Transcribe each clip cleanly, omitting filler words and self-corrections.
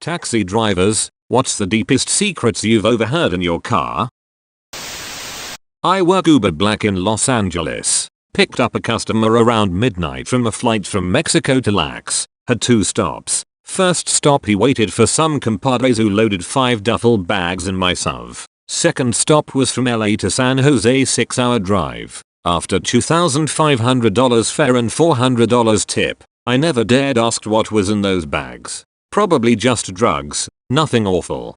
Taxi drivers, what's the deepest secrets you've overheard in your car? I work Uber Black in Los Angeles. Picked up a customer around midnight from a flight from Mexico to Lax. Had 2 stops. First stop he waited for some compadres who loaded 5 duffel bags in my SUV. Second stop was from LA to San Jose, 6-hour drive. After $2,500 fare and $400 tip, I never dared ask what was in those bags. Probably just drugs, nothing awful.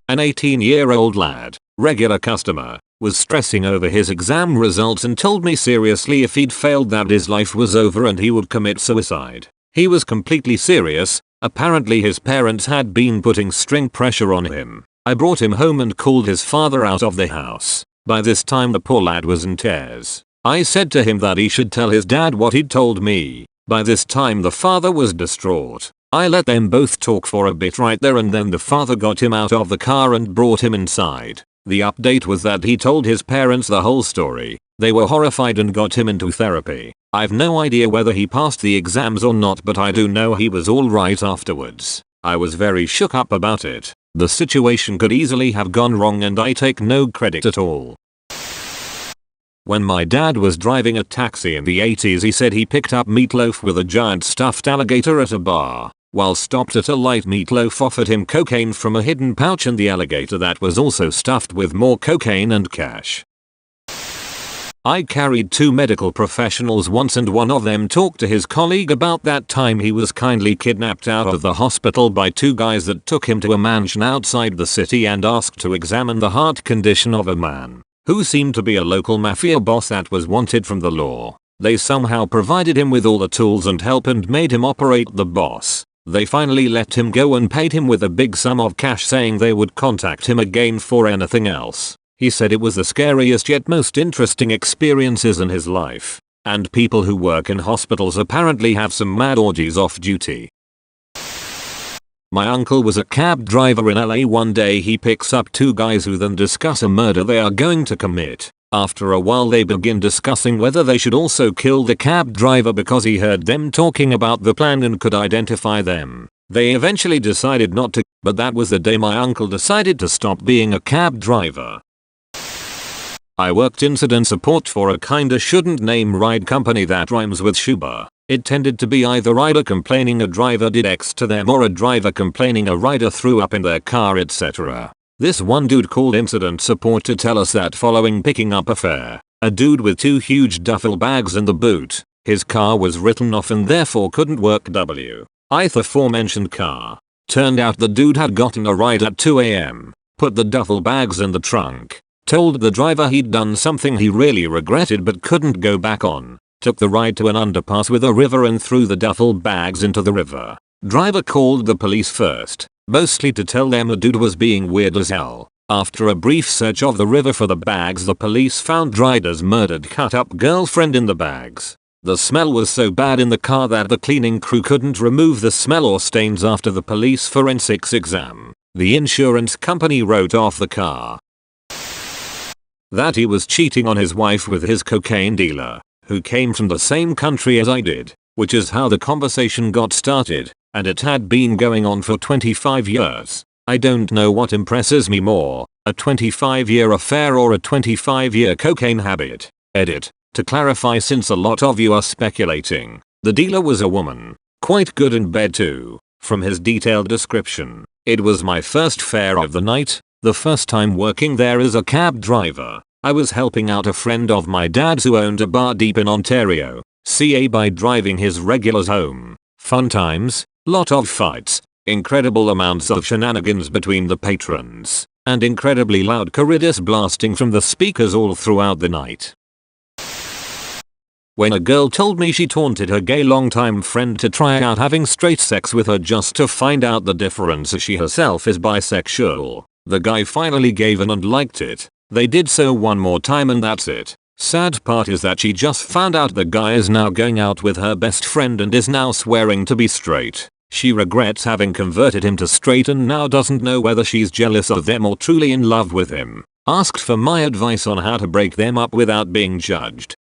An 18-year-old lad, regular customer, was stressing over his exam results and told me seriously if he'd failed that his life was over and he would commit suicide. He was completely serious. Apparently his parents had been putting string pressure on him. I brought him home and called his father out of the house. By this time the poor lad was in tears. I said to him that he should tell his dad what he'd told me. By this time the father was distraught. I let them both talk for a bit right there and then the father got him out of the car and brought him inside. The update was that he told his parents the whole story. They were horrified and got him into therapy. I've no idea whether he passed the exams or not, but I do know he was alright afterwards. I was very shook up about it. The situation could easily have gone wrong and I take no credit at all. When my dad was driving a taxi in the 80s, he said he picked up Meatloaf with a giant stuffed alligator at a bar. While stopped at a light, Meatloaf offered him cocaine from a hidden pouch in the alligator that was also stuffed with more cocaine and cash. I carried 2 medical professionals once and one of them talked to his colleague about that time he was kindly kidnapped out of the hospital by 2 guys that took him to a mansion outside the city and asked to examine the heart condition of a man who seemed to be a local mafia boss that was wanted from the law. They somehow provided him with all the tools and help and made him operate the boss. They finally let him go and paid him with a big sum of cash, saying they would contact him again for anything else. He said it was the scariest yet most interesting experiences in his life. And people who work in hospitals apparently have some mad orgies off duty. My uncle was a cab driver in LA. One day he picks up 2 guys who then discuss a murder they are going to commit. After a while they begin discussing whether they should also kill the cab driver because he heard them talking about the plan and could identify them. They eventually decided not to, but that was the day my uncle decided to stop being a cab driver. I worked incident support for a kinda shouldn't name ride company that rhymes with Shuba. It tended to be either rider complaining a driver did X to them or a driver complaining a rider threw up in their car, etc. This one dude called incident support to tell us that following picking up a fare, a dude with 2 huge duffel bags in the boot, his car was written off and therefore couldn't work the aforementioned car. Turned out the dude had gotten a ride at 2 AM, put the duffel bags in the trunk, told the driver he'd done something he really regretted but couldn't go back on, took the ride to an underpass with a river and threw the duffel bags into the river. Driver called the police first, mostly to tell them the dude was being weird as hell. After a brief search of the river for the bags, the police found Ryder's murdered cut-up girlfriend in the bags. The smell was so bad in the car that the cleaning crew couldn't remove the smell or stains after the police forensics exam. The insurance company wrote off the car. That he was cheating on his wife with his cocaine dealer, who came from the same country as I did, which is how the conversation got started, and it had been going on for 25 years. I don't know what impresses me more, a 25-year affair or a 25-year cocaine habit. Edit. To clarify, since a lot of you are speculating, the dealer was a woman, quite good in bed too. From his detailed description, it was my first fare of the night, the first time working there as a cab driver. I was helping out a friend of my dad's who owned a bar deep in Ontario, CA, by driving his regulars home. Fun times, lot of fights, incredible amounts of shenanigans between the patrons, and incredibly loud corridors blasting from the speakers all throughout the night. When a girl told me she taunted her gay longtime friend to try out having straight sex with her just to find out the difference, as she herself is bisexual, the guy finally gave in and liked it. They did so one more time and that's it. Sad part is that she just found out the guy is now going out with her best friend and is now swearing to be straight. She regrets having converted him to straight and now doesn't know whether she's jealous of them or truly in love with him. Asked for my advice on how to break them up without being judged.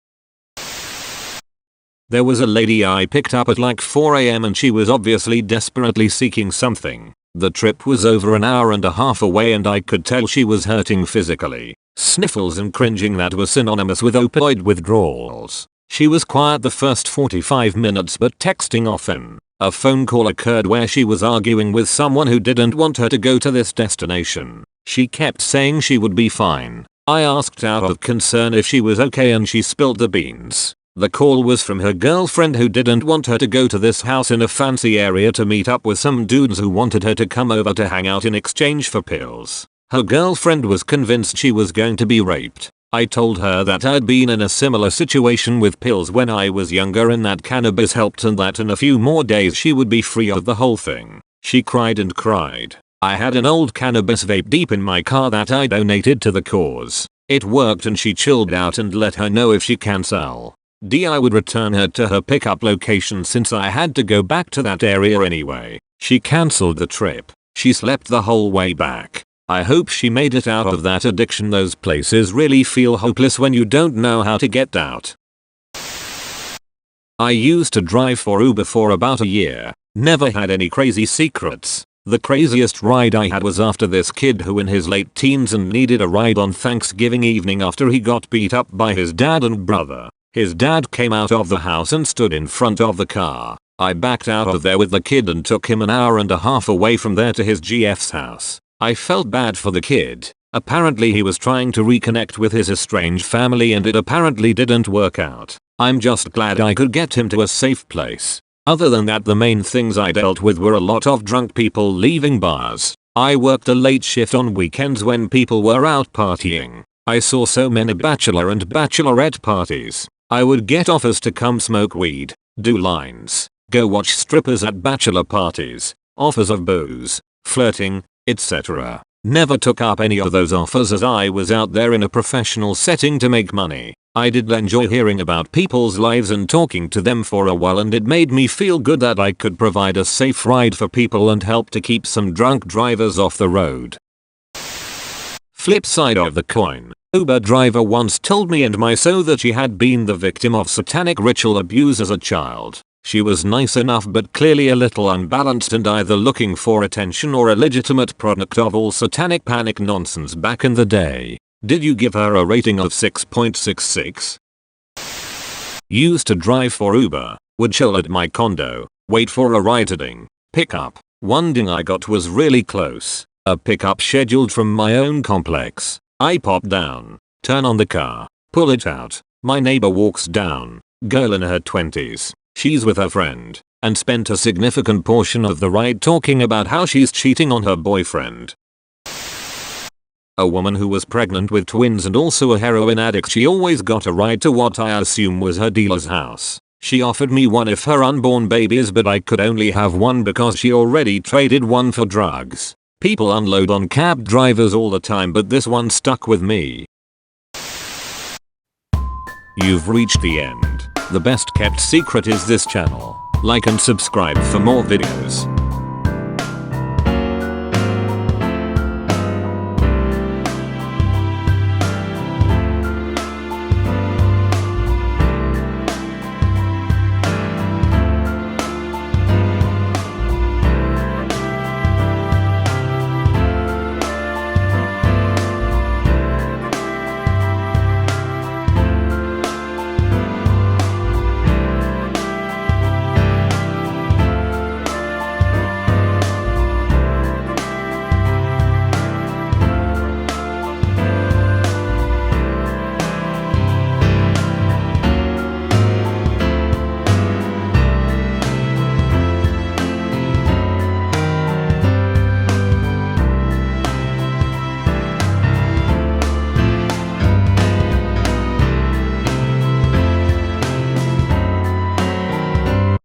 There was a lady I picked up at like 4 AM and she was obviously desperately seeking something. The trip was over an hour and a half away and I could tell she was hurting physically. Sniffles and cringing that were synonymous with opioid withdrawals. She was quiet the first 45 minutes but texting often. A phone call occurred where she was arguing with someone who didn't want her to go to this destination. She kept saying she would be fine. I asked out of concern if she was okay and she spilled the beans. The call was from her girlfriend who didn't want her to go to this house in a fancy area to meet up with some dudes who wanted her to come over to hang out in exchange for pills. Her girlfriend was convinced she was going to be raped. I told her that I'd been in a similar situation with pills when I was younger and that cannabis helped and that in a few more days she would be free of the whole thing. She cried and cried. I had an old cannabis vape deep in my car that I donated to the cause. It worked and she chilled out and let her know if she can sell. I would return her to her pickup location since I had to go back to that area anyway. She cancelled the trip. She slept the whole way back. I hope she made it out of that addiction. Those places really feel hopeless when you don't know how to get out. I used to drive for Uber for about a year. Never had any crazy secrets. The craziest ride I had was after this kid who in his late teens and needed a ride on Thanksgiving evening after he got beat up by his dad and brother. His dad came out of the house and stood in front of the car. I backed out of there with the kid and took him an hour and a half away from there to his GF's house. I felt bad for the kid. Apparently he was trying to reconnect with his estranged family and it apparently didn't work out. I'm just glad I could get him to a safe place. Other than that, the main things I dealt with were a lot of drunk people leaving bars. I worked a late shift on weekends when people were out partying. I saw so many bachelor and bachelorette parties. I would get offers to come smoke weed, do lines, go watch strippers at bachelor parties, offers of booze, flirting, etc. Never took up any of those offers as I was out there in a professional setting to make money. I did enjoy hearing about people's lives and talking to them for a while, and it made me feel good that I could provide a safe ride for people and help to keep some drunk drivers off the road. Flip side of the coin. Uber driver once told me and my so that she had been the victim of satanic ritual abuse as a child. She was nice enough but clearly a little unbalanced and either looking for attention or a legitimate product of all satanic panic nonsense back in the day. Did you give her a rating of 6.66? Used to drive for Uber, would chill at my condo, wait for a ride-ding, pickup. One ding I got was really close. A pickup scheduled from my own complex. I pop down, turn on the car, pull it out. My neighbor walks down, girl in her 20s. She's with her friend, and spent a significant portion of the ride talking about how she's cheating on her boyfriend. A woman who was pregnant with twins and also a heroin addict. She always got a ride to what I assume was her dealer's house. She offered me one if her unborn babies, but I could only have one because she already traded one for drugs. People unload on cab drivers all the time, but this one stuck with me. You've reached the end. The best kept secret is this channel. Like and subscribe for more videos.